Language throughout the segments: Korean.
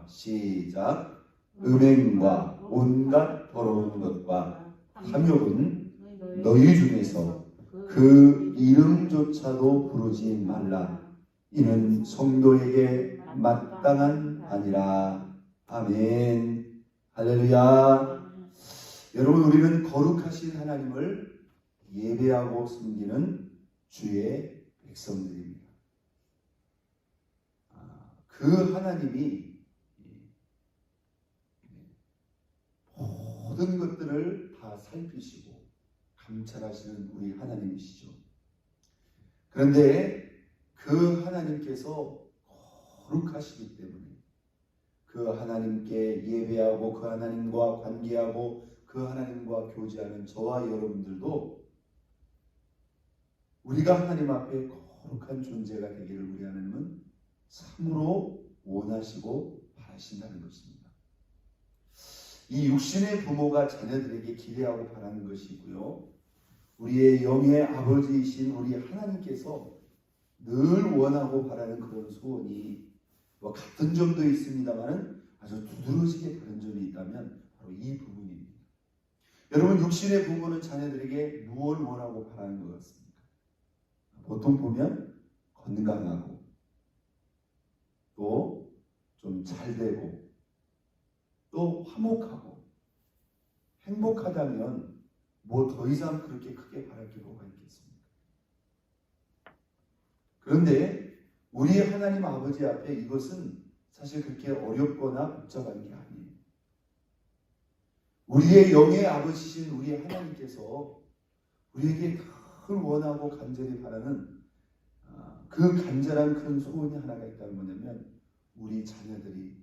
시작. 음행과 온갖 더러운 것과 탐욕은 너희 중에서 그 이름조차도 부르지 말라. 이는 성도에게 마땅한 바니라. 아멘. 할렐루야. 여러분, 우리는 거룩하신 하나님을 예배하고 섬기는 주의 백성들입니다. 그 하나님이 모든 것들을 다 살피시고 감찰하시는 우리 하나님이시죠. 그런데 그 하나님께서 거룩하시기 때문에 그 하나님께 예배하고 그 하나님과 관계하고 그 하나님과 교제하는 저와 여러분들도 우리가 하나님 앞에 거룩한 존재가 되기를 우리 하나님은 참으로 원하시고 바라신다는 것입니다. 이 육신의 부모가 자녀들에게 기대하고 바라는 것이고요, 우리의 영의 아버지이신 우리 하나님께서 늘 원하고 바라는 그런 소원이 같은 점도 있습니다만 아주 두드러지게 다른 점이 있다면 바로 이 부분입니다. 여러분, 육신의 부모는 자녀들에게 무엇을 원하고 바라는 것 같습니까? 보통 보면 건강하고 또 좀 잘되고 또 화목하고 행복하다면 뭐 더 이상 그렇게 크게 바랄 게 뭐가 있겠습니까? 그런데 우리 하나님 아버지 앞에 이것은 사실 그렇게 어렵거나 복잡한 게 아니에요. 우리의 영의 아버지신 우리 하나님께서 우리에게 늘 원하고 간절히 바라는 그 간절한 큰 소원이 하나가 있다는 뭐냐면 우리 자녀들이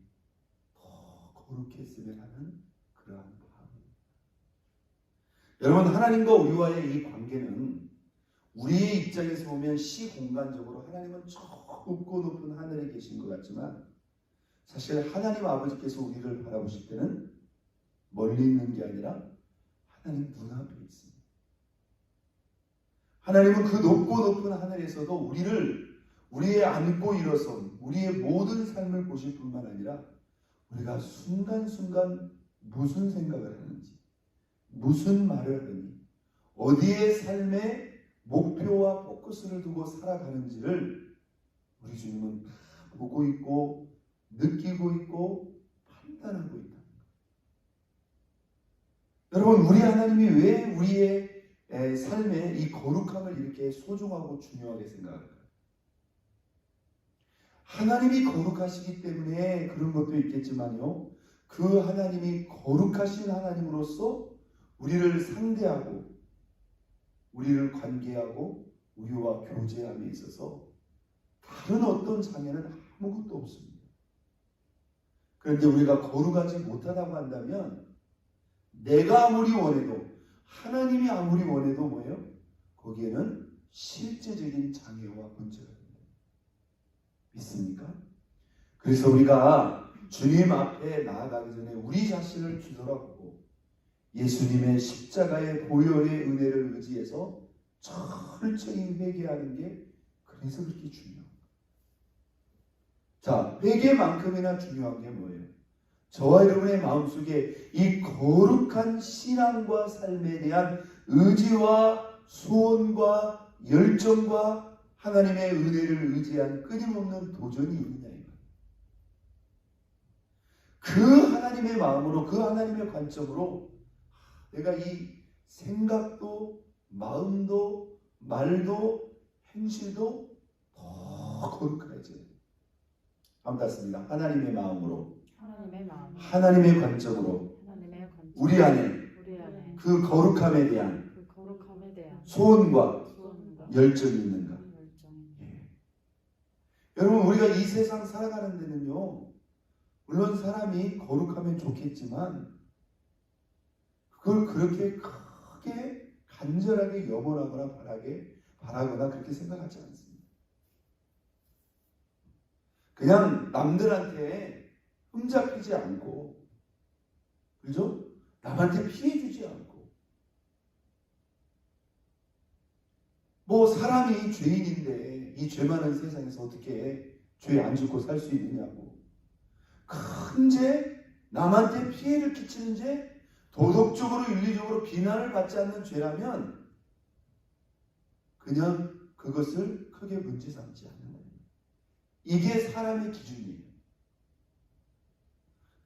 더 거룩했으면 하는 그러한 마음입니다. 여러분, 하나님과 우리와의 이 관계는 우리의 입장에서 보면 시공간적으로 하나님은 저 높고 높은 하늘에 계신 것 같지만 사실 하나님 아버지께서 우리를 바라보실 때는 멀리 있는 게 아니라 하나님 눈앞에 있습니다. 하나님은 그 높고 높은 하늘에서도 우리의 안고 일어선 우리의 모든 삶을 보실 뿐만 아니라 우리가 순간순간 무슨 생각을 하는지, 무슨 말을 하니, 어디에 삶의 목표와 포커스를 두고 살아가는지를 우리 주님은 다 보고 있고 느끼고 있고 판단하고 있다. 여러분, 우리 하나님이 왜 우리의 삶에 이 거룩함을 이렇게 소중하고 중요하게 생각할까요? 하나님이 거룩하시기 때문에 그런 것도 있겠지만요, 그 하나님이 거룩하신 하나님으로서 우리를 상대하고 우리를 관계하고 우리와 교제함에 있어서 다른 어떤 장애는 아무것도 없습니다. 그런데 우리가 거룩하지 못하다고 한다면 내가 아무리 원해도 하나님이 아무리 원해도 뭐예요? 거기에는 실제적인 장애와 문제가 됩니다. 믿습니까? 그래서 우리가 주님 앞에 나아가기 전에 우리 자신을 뒤돌아보고 예수님의 십자가의 보혈의 은혜를 의지해서 철저히 회개하는 게 그래서 그렇게 중요합니다. 자, 회개만큼이나 중요한 게 뭐예요? 저와 여러분의 마음속에 이 거룩한 신앙과 삶에 대한 의지와 소원과 열정과 하나님의 은혜를 의지한 끊임없는 도전이 있느냐 이거예요. 그 하나님의 마음으로, 그 하나님의 관점으로 내가 이 생각도 마음도 말도 행실도 더 거룩해져야 돼요. 반갑습니다. 하나님의 마음으로, 하나님의 관점으로 우리 안에 그 거룩함에 대한 소원과 열정이 있는가? 예. 여러분, 우리가 이 세상 살아가는 데는요, 물론 사람이 거룩하면 좋겠지만 그걸 그렇게 크게 간절하게 염원하거나 바라거나 그렇게 생각하지 않습니다. 그냥 남들한테 흠잡히지 않고, 그죠? 남한테 피해주지 않고, 뭐 사람이 죄인인데 이 죄 많은 세상에서 어떻게 죄 안 짓고 살 수 있느냐고 큰 죄, 남한테 피해를 끼치는 죄, 도덕적으로 윤리적으로 비난을 받지 않는 죄라면 그냥 그것을 크게 문제 삼지 않는 거예요. 이게 사람의 기준이에요.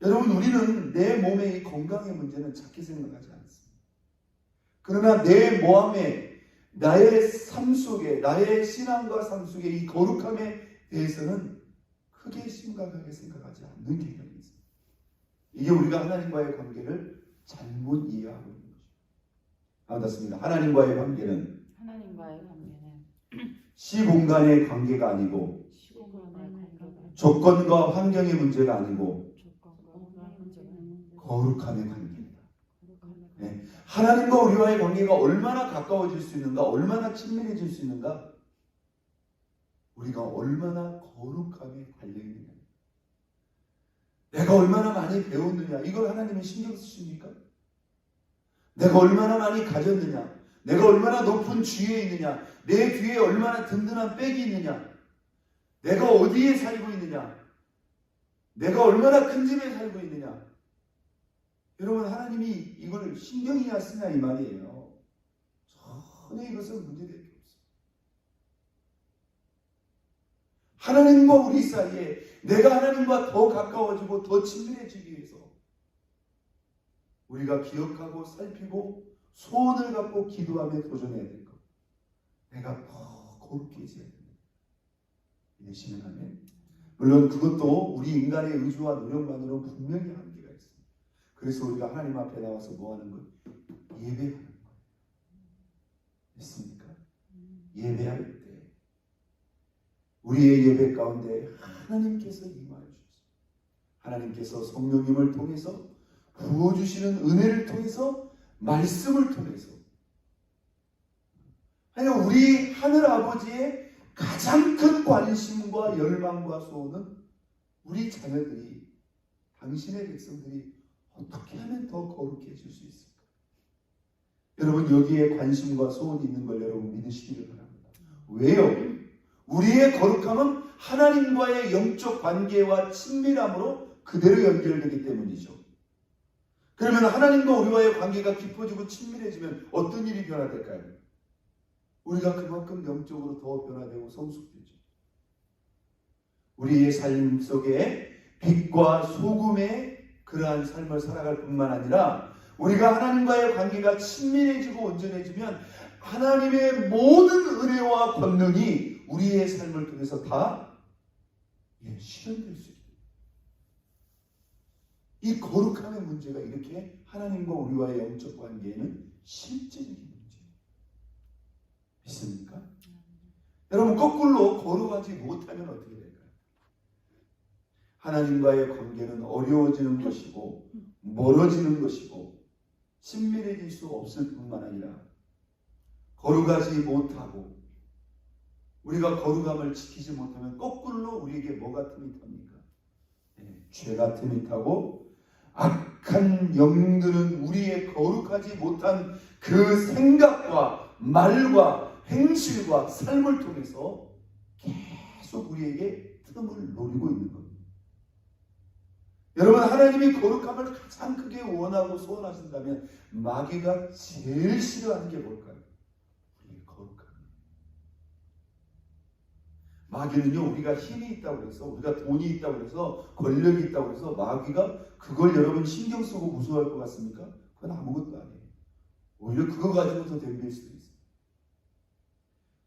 여러분, 우리는 내 몸의 이 건강의 문제는 작게 생각하지 않습니다. 그러나 내 몸에 나의 삶 속에, 나의 신앙과 삶 속에 이 거룩함에 대해서는 크게 심각하게 생각하지 않는 개념이 있습니다. 이게 우리가 하나님과의 관계를 잘못 이해하고 있는 것입니다. 맞습니다. 하나님과의 관계는 시공간의 관계가 아니고 조건과 환경의 문제가 아니고 거룩함의 관계입니다. 네. 하나님과 우리와의 관계가 얼마나 가까워질 수 있는가, 얼마나 친밀해질 수 있는가, 우리가 얼마나 거룩함에 관련있느냐, 내가 얼마나 많이 배웠느냐, 이걸 하나님이 신경 쓰십니까? 내가 얼마나 많이 가졌느냐, 내가 얼마나 높은 주위에 있느냐, 내 뒤에 얼마나 든든한 백이 있느냐, 내가 어디에 살고 있느냐, 내가 얼마나 큰 집에 살고 있느냐, 여러분, 하나님이 이걸 신경이나 쓰냐 이 말이에요. 전혀 이것은 문제될 게 없습니다. 하나님과 우리 사이에 내가 하나님과 더 가까워지고 더 친밀해지기 위해서 우리가 기억하고 살피고 소원을 갖고 기도하며 도전해야 될 것, 내가 더 거룩해져야 됩니다. 이해시면 하면, 물론 그것도 우리 인간의 의지와 노력만으로는 분명히 한계가 있습니다. 그래서 우리가 하나님 앞에 나와서 뭐 하는 것? 예배하는 거예요. 믿습니까? 예배할 때 우리의 예배 가운데 하나님께서 임하여 주십니다. 하나님께서 성령님을 통해서 부어주시는 은혜를 통해서, 말씀을 통해서, 하여간 우리 하늘 아버지의 가장 큰 관심과 열망과 소원은 우리 자녀들이, 당신의 백성들이 어떻게 하면 더 거룩해질 수 있을까? 여러분, 여기에 관심과 소원이 있는 걸 여러분 믿으시기를 바랍니다. 왜요? 우리의 거룩함은 하나님과의 영적 관계와 친밀함으로 그대로 연결되기 때문이죠. 그러면 하나님과 우리와의 관계가 깊어지고 친밀해지면 어떤 일이 변화될까요? 우리가 그만큼 영적으로 더 변화되고 성숙되죠. 우리의 삶 속에 빛과 소금의 그러한 삶을 살아갈 뿐만 아니라 우리가 하나님과의 관계가 친밀해지고 온전해지면 하나님의 모든 은혜와 권능이 우리의 삶을 통해서 다 실현될 수 있습니다. 이 거룩함의 문제가 이렇게 하나님과 우리와의 영적 관계에는 실제적인 문제예요. 믿습니까? 여러분, 거꾸로 거룩하지 못하면 어떻게 될까요? 하나님과의 관계는 어려워지는 것이고 멀어지는 것이고 친밀해질 수 없을 뿐만 아니라 거룩하지 못하고 우리가 거룩함을 지키지 못하면 거꾸로 우리에게 뭐가 틈이 탑니까? 죄가 틈이 타고 악한 영들은 우리의 거룩하지 못한 그 생각과 말과 행실과 삶을 통해서 계속 우리에게 틈을 노리고 있는 겁니다. 여러분, 하나님이 거룩함을 가장 크게 원하고 소원하신다면 마귀가 제일 싫어하는 게 뭘까요? 우리의 거룩함이에요. 마귀는요, 우리가 힘이 있다고 해서, 우리가 돈이 있다고 해서, 권력이 있다고 해서 마귀가 그걸 여러분 신경 쓰고 무서워할 것 같습니까? 그건 아무것도 아니에요. 오히려 그거 가지고 더 덤빌 수도 있어요.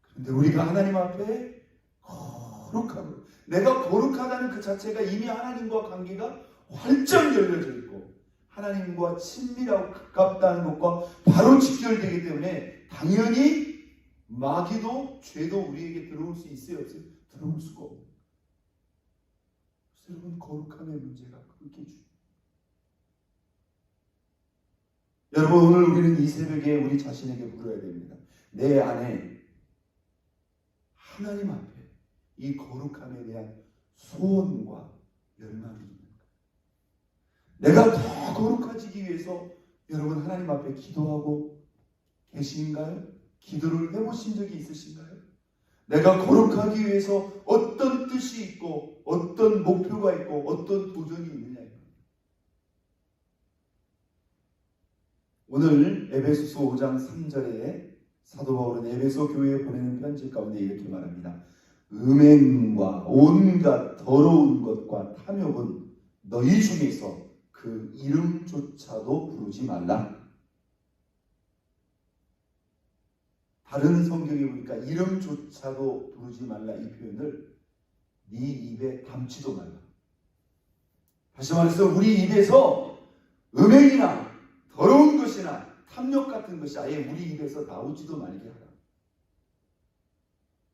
그런데 우리가 하나님 앞에 거룩함을, 내가 거룩하다는 그 자체가 이미 하나님과 관계가 활짝 열려져 있고 하나님과 친밀하고 가깝다는 것과 바로 직결되기 때문에 당연히 마귀도 죄도 우리에게 들어올 수 있어요, 없어요? 들어올 수가 없어요. 여러분, 거룩함의 문제가 그렇게 중요해요. 여러분, 오늘 우리는 이 새벽에 우리 자신에게 물어야 됩니다. 내 안에 하나님 앞에 이 거룩함에 대한 소원과 열망이 있는가? 내가 더 거룩해지기 위해서 여러분 하나님 앞에 기도하고 계신가요? 기도를 해보신 적이 있으신가요? 내가 거룩하기 위해서 어떤 뜻이 있고 어떤 목표가 있고 어떤 도전이 있느냐, 오늘 에베소서 5장 3절에 사도 바울은 에베소 교회에 보내는 편지 가운데 이렇게 말합니다. 음행과 온갖 더러운 것과 탐욕은 너희 중에서 그 이름조차도 부르지 말라. 다른 성경에 보니까 이름조차도 부르지 말라 이 표현을 네 입에 담지도 말라. 다시 말해서 우리 입에서 음행이나 더러운 것이나 탐욕 같은 것이 아예 우리 입에서 나오지도 말게 하라.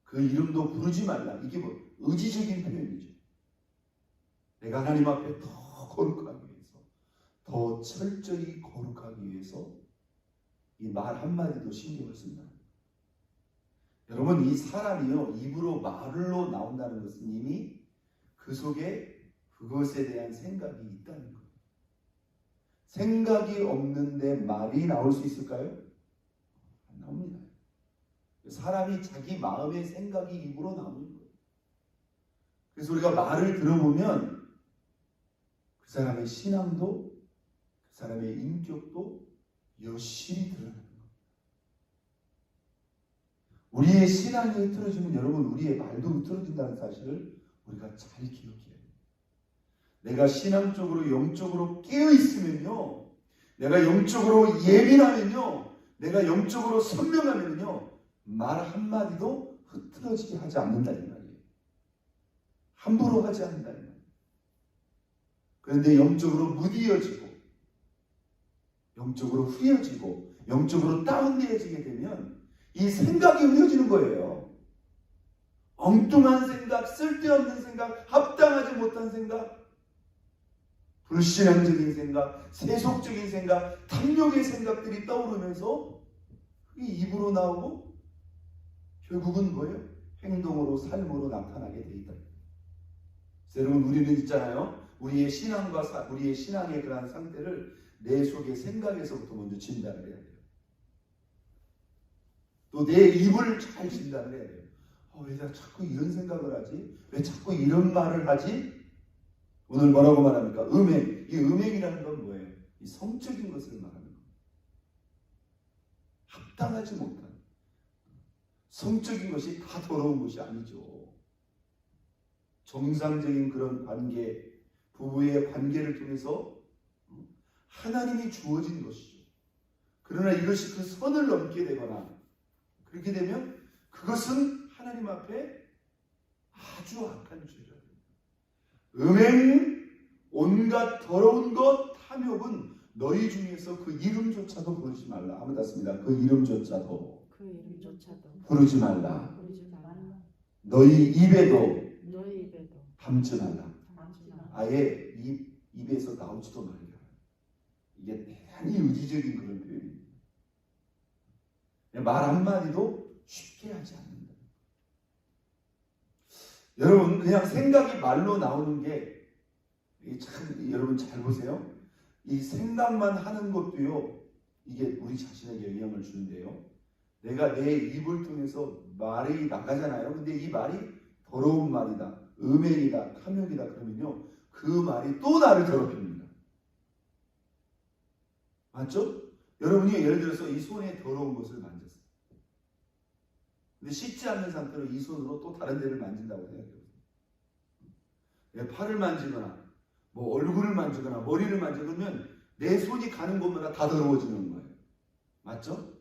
그 이름도 부르지 말라. 이게 뭐 의지적인 표현이죠. 내가 하나님 앞에 더 거룩하기 위해서, 더 철저히 거룩하기 위해서 이 말 한마디도 신경을 쓴다. 여러분, 이 사람이요 입으로 말로 나온다는 것은 이미 그 속에 그것에 대한 생각이 있다는 거예요. 생각이 없는데 말이 나올 수 있을까요? 안 나옵니다. 사람이 자기 마음의 생각이 입으로 나오는 거예요. 그래서 우리가 말을 들어보면 그 사람의 신앙도 그 사람의 인격도 여실히 드러나는 거예요. 우리의 신앙이 흐트러지면 여러분 우리의 말도 흐트러진다는 사실을 우리가 잘 기억해야 돼요. 내가 신앙적으로 영적으로 깨어있으면요, 내가 영적으로 예민하면요, 내가 영적으로 선명하면요, 말 한마디도 흐트러지게 하지 않는다 이 말이에요. 함부로 하지 않는다 이 말이에요. 그런데 영적으로 무디어지고 영적으로 후려지고 영적으로 다운되어지게 되면 이 생각이 흐려지는 거예요. 엉뚱한 생각, 쓸데없는 생각, 합당하지 못한 생각, 불신앙적인 생각, 세속적인 생각, 탐욕의 생각들이 떠오르면서 그게 입으로 나오고 결국은 뭐예요? 행동으로, 삶으로 나타나게 돼 있다. 여러분, 우리는 있잖아요. 우리의 신앙과 우리의 신앙의 그러한 상태를 내 속의 생각에서부터 먼저 진단을 해야 돼요. 또 내 입을 잘 진단을 해야 돼요. 왜 내가 자꾸 이런 생각을 하지? 왜 자꾸 이런 말을 하지? 오늘 뭐라고 말합니까? 음행. 이 음행이라는 건 뭐예요? 이 성적인 것을 말하는 거예요. 합당하지 못한 성적인 것이 다 더러운 것이 아니죠. 정상적인 그런 관계, 부부의 관계를 통해서 하나님이 주어진 것이죠. 그러나 이것이 그 선을 넘게 되거나 그렇게 되면 그것은 하나님 앞에 아주 악한 죄라. 음행, 온갖 더러운 것, 탐욕은 너희 중에서 그 이름조차도 부르지 말라. 한번 닿습니다. 그 이름조차도 부르지 말라. 너희 입에도 담지 말라. 아예 입에서 나오지도 말라. 이게 대단히 의지적인 그런 표현입니다. 말 한마디도 쉽게 하지 않는다. 여러분, 그냥 생각이 말로 나오는 게 참, 여러분 잘 보세요. 이 생각만 하는 것도요, 이게 우리 자신에게 영향을 주는데요. 내가 내 입을 통해서 말이 나가잖아요. 근데 이 말이 더러운 말이다, 음행이다, 탐욕이다 그러면요, 그 말이 또 나를 더럽힙니다. 맞죠? 여러분이 예를 들어서 이 손에 더러운 것을 만졌어요. 근데 씻지 않는 상태로 이 손으로 또 다른 데를 만진다고 생각해요. 팔을 만지거나 뭐 얼굴을 만지거나 머리를 만지면 내 손이 가는 곳마다 다 더러워지는 거예요. 맞죠?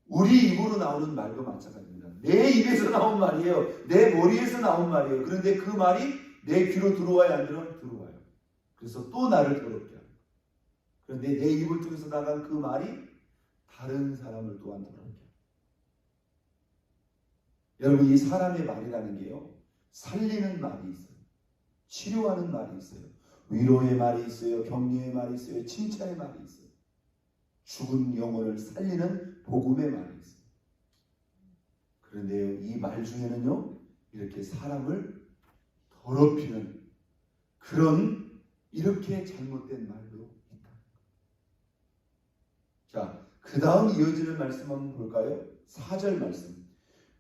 우리 입으로 나오는 말도 마찬가지입니다. 내 입에서 나온 말이에요. 내 머리에서 나온 말이에요. 그런데 그 말이 내 귀로 들어와야 안 들어와요. 그래서 또 나를 더럽게 합니다. 그런데 내 입을 통해서 나간 그 말이 다른 사람을 또한 더럽게 합니다. 여러분, 이 사람의 말이라는 게요, 살리는 말이 있어요. 치료하는 말이 있어요. 위로의 말이 있어요. 격려의 말이 있어요. 칭찬의 말이 있어요. 죽은 영혼을 살리는 복음의 말이 있어요. 그런데요, 이 말 중에는요, 이렇게 사람을 더럽히는 그런 이렇게 잘못된 말도 있다. 자, 그 다음 이어지는 말씀 한번 볼까요? 4절 말씀.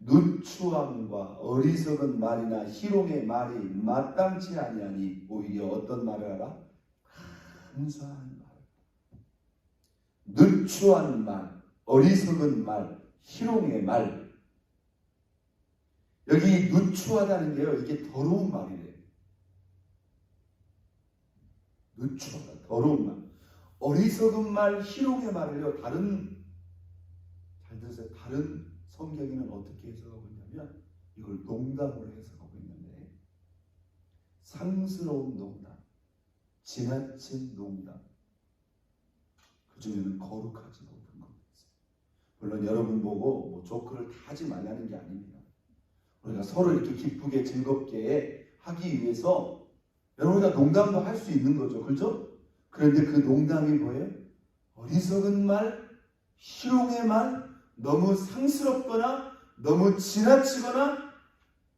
누추함과 어리석은 말이나 희롱의 말이 마땅치 아니하니 오히려 어떤 말을 하라? 감사한 말. 누추한 말, 어리석은 말, 희롱의 말. 여기 누추하다는 게요, 이게 더러운 말이래요. 누추하다, 더러운 말. 어리석은 말, 희롱의 말을요, 잘 들으세요. 다른 성경에는 어떻게 해석하고 있냐면, 이걸 농담으로 해석하고 있는데, 상스러운 농담, 지나친 농담, 그 중에는 거룩하지 못한 것 같습니다. 물론 여러분 보고 뭐 조크를 다 하지 말라는 게 아닙니다. 우리가 서로 이렇게 기쁘게 즐겁게 하기 위해서 여러분과 농담도 할 수 있는 거죠. 그렇죠? 그런데 그 농담이 뭐예요? 어리석은 말, 희롱의 말, 너무 상스럽거나 너무 지나치거나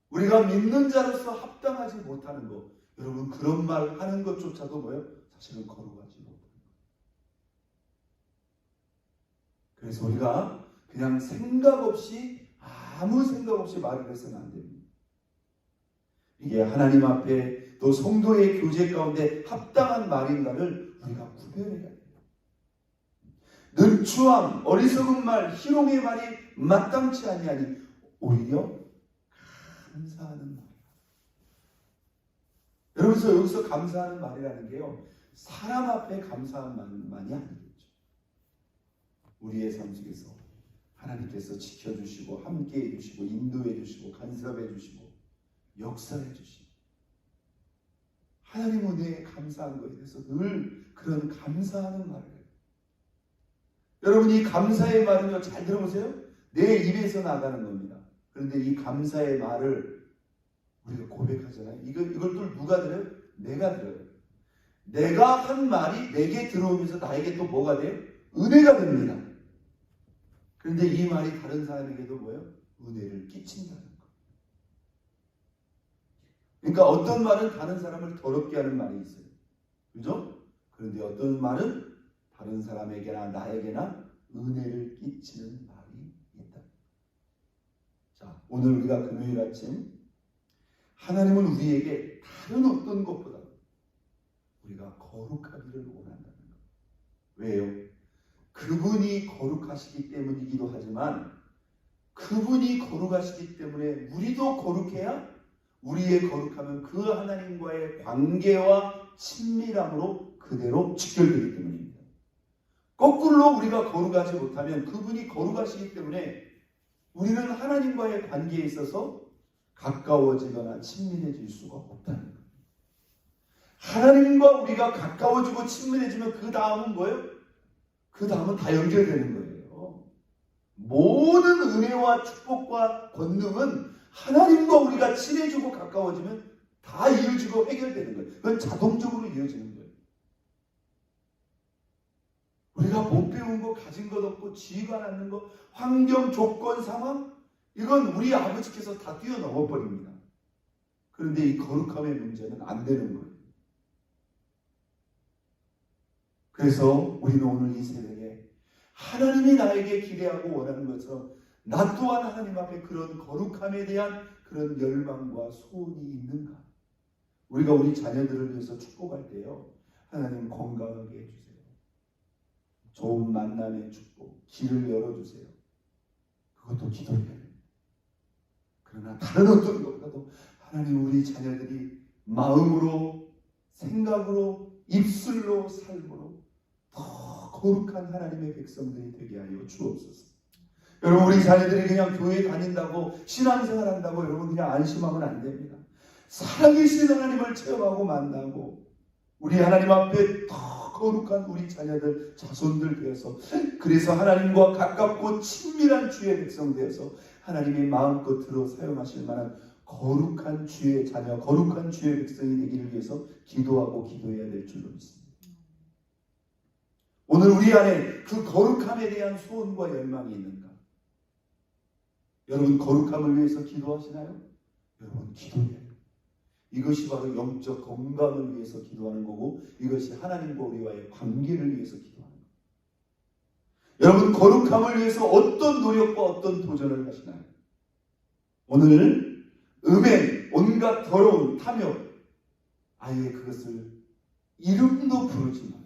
우리가 믿는 자로서 합당하지 못하는 것. 여러분 그런 말 하는 것조차도 뭐예요? 사실은 거룩하지 못해요. 그래서 우리가 그냥 아무 생각 없이 말을 해서는 안 됩니다. 이게 하나님 앞에 또 성도의 교제 가운데 합당한 말인가를 우리가 구별해야 돼요. 능추함, 어리석은 말, 희롱의 말이 마땅치 아니하니 오히려 감사하는 말. 여기서 감사하는 말이라는 게요, 사람 앞에 감사한 말만이 아니겠죠. 우리의 삶 속에서 하나님께서 지켜주시고 함께해 주시고 인도해 주시고 간섭해 주시고 역사해 주시고 하나님 은혜에 감사한 것에 대해서 늘 그런 감사하는 말을 해요. 여러분 이 감사의 말은요, 잘 들어보세요. 내 입에서 나가는 겁니다. 그런데 이 감사의 말을 우리가 고백하잖아요. 이걸 또 누가 들어요? 내가 들어요. 내가 한 말이 내게 들어오면서 나에게 또 뭐가 돼요? 은혜가 됩니다. 그런데 이 말이 다른 사람에게도 뭐예요? 은혜를 끼친다는 거. 그러니까 어떤 말은 다른 사람을 더럽게 하는 말이 있어요. 그죠? 그런데 어떤 말은 다른 사람에게나 나에게나 은혜를 끼치는 말이 있다. 자, 오늘 우리가 금요일 아침 하나님은 우리에게 다른 어떤 것보다 우리가 거룩하기를 원한다는 것. 왜요? 그분이 거룩하시기 때문이기도 하지만 그분이 거룩하시기 때문에 우리도 거룩해야 우리의 거룩함은 그 하나님과의 관계와 친밀함으로 그대로 직결되기 때문입니다. 거꾸로 우리가 거룩하지 못하면 그분이 거룩하시기 때문에 우리는 하나님과의 관계에 있어서 가까워지거나 친밀해질 수가 없다는 거예요. 하나님과 우리가 가까워지고 친밀해지면 그 다음은 뭐예요? 그 다음은 다 연결되는 거예요. 모든 은혜와 축복과 권능은 하나님과 우리가 친해지고 가까워지면 다 이어지고 해결되는 거예요. 그건 자동적으로 이어지는 거예요. 우리가 못 배운 거, 가진 것 없고 지위가 낳는 거, 환경, 조건, 상황, 이건 우리 아버지께서 다 뛰어넘어 버립니다. 그런데 이 거룩함의 문제는 안 되는 거예요. 그래서 우리는 오늘 이 새벽에 하나님이 나에게 기대하고 원하는 것처럼 나 또한 하나님 앞에 그런 거룩함에 대한 그런 열망과 소원이 있는가? 우리가 우리 자녀들을 위해서 축복할 때요, 하나님 건강하게 해주세요. 좋은 만남의 축복, 길을 열어주세요. 그것도 기도해야 됩니다. 그러나 다른 어떤 것보다도 하나님 우리 자녀들이 마음으로, 생각으로, 입술로, 삶으로 더 거룩한 하나님의 백성들이 되게 하여 주옵소서. 여러분 우리 자녀들이 그냥 교회 다닌다고 신앙생활 한다고 여러분 그냥 안심하면 안 됩니다. 살아계신 하나님을 체험하고 만나고 우리 하나님 앞에 더 거룩한 우리 자녀들, 자손들 되어서 그래서 하나님과 가깝고 친밀한 주의 백성 되어서 하나님의 마음껏 사용하실 만한 거룩한 주의 자녀, 거룩한 주의 백성이 되기를 위해서 기도하고 기도해야 될 줄로 믿습니다. 오늘 우리 안에 그 거룩함에 대한 소원과 열망이 있는가? 여러분 거룩함을 위해서 기도하시나요? 여러분 기도해야 돼요. 이것이 바로 영적 건강을 위해서 기도하는 거고 이것이 하나님과 우리와의 관계를 위해서 기도하는 거예요. 여러분 거룩함을 위해서 어떤 노력과 어떤 도전을 하시나요? 오늘 음행, 온갖 더러운 탐욕, 아예 그것을 이름도 부르지 말라.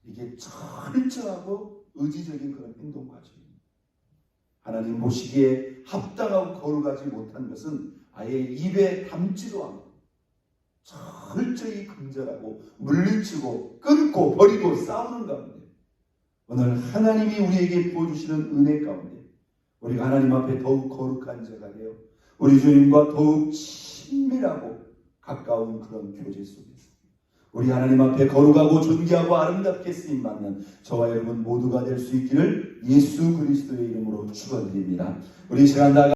이게 철저하고 의지적인 그런 행동 과정입니다. 하나님 보시기에 합당하고 거룩하지 못한 것은 아예 입에 담지도 않고 철저히 금절하고 물리치고 끊고 버리고 싸우는 가운데 오늘 하나님이 우리에게 부어주시는 은혜 가운데 우리가 하나님 앞에 더욱 거룩한 자가 되어 우리 주님과 더욱 친밀하고 가까운 그런 교제 속에서 우리 하나님 앞에 거룩하고 존귀하고 아름답게 쓰임받는 저와 여러분 모두가 될 수 있기를 예수 그리스도의 이름으로 축원드립니다. 우리 시간 다